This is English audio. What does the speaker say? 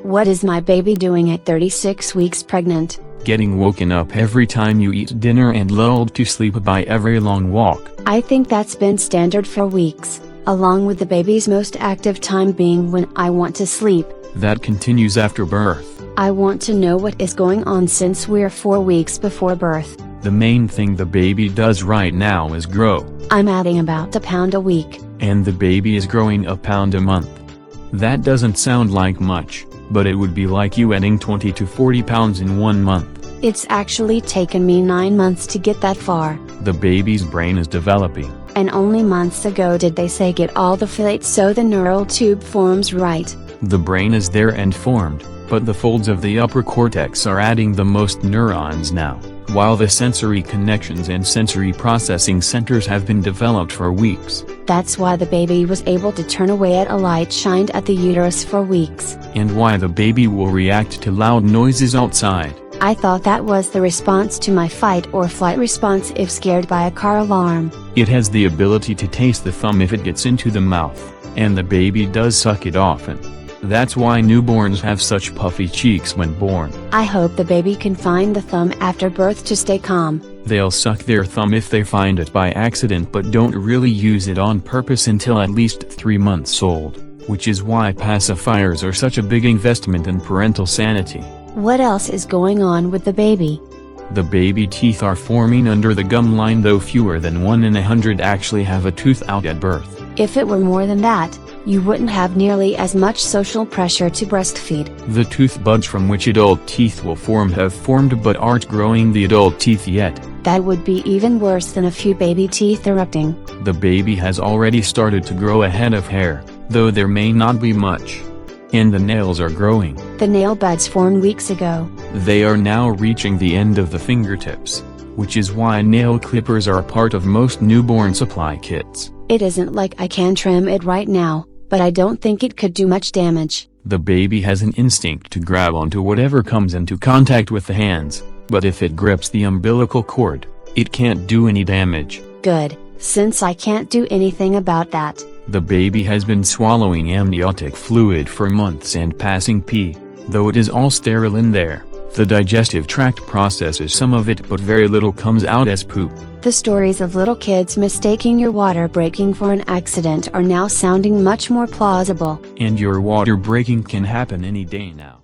What is my baby doing at 36 weeks pregnant? Getting woken up every time you eat dinner and lulled to sleep by every long walk. I think that's been standard for weeks, along with the baby's most active time being when I want to sleep. That continues after birth. I want to know what is going on since we're 4 weeks before birth. The main thing the baby does right now is grow. I'm adding about a pound a week. And the baby is growing a pound a month. That doesn't sound like much, but it would be like you adding 20 to 40 pounds in 1 month. It's actually taken me 9 months to get that far. The baby's brain is developing. And only months ago did they say get all the folate so the neural tube forms right. The brain is there and formed, but the folds of the upper cortex are adding the most neurons now, while the sensory connections and sensory processing centers have been developed for weeks. That's why the baby was able to turn away at a light shined at the uterus for weeks. And why the baby will react to loud noises outside. I thought that was the response to my fight or flight response if scared by a car alarm. It has the ability to taste the thumb if it gets into the mouth, and the baby does suck it often. That's why newborns have such puffy cheeks when born. I hope the baby can find the thumb after birth to stay calm. They'll suck their thumb if they find it by accident but don't really use it on purpose until at least 3 months old, which is why pacifiers are such a big investment in parental sanity. What else is going on with the baby? The baby teeth are forming under the gum line, though fewer than 1 in 100 actually have a tooth out at birth. If it were more than that, you wouldn't have nearly as much social pressure to breastfeed. The tooth buds from which adult teeth will form have formed but aren't growing the adult teeth yet. That would be even worse than a few baby teeth erupting. The baby has already started to grow a head of hair, though there may not be much. And the nails are growing. The nail buds formed weeks ago. They are now reaching the end of the fingertips, which is why nail clippers are a part of most newborn supply kits. It isn't like I can trim it right now, but I don't think it could do much damage. The baby has an instinct to grab onto whatever comes into contact with the hands, but if it grips the umbilical cord, it can't do any damage. Good, since I can't do anything about that. The baby has been swallowing amniotic fluid for months and passing pee, though it is all sterile in there. The digestive tract processes some of it, but very little comes out as poop. The stories of little kids mistaking your water breaking for an accident are now sounding much more plausible. And your water breaking can happen any day now.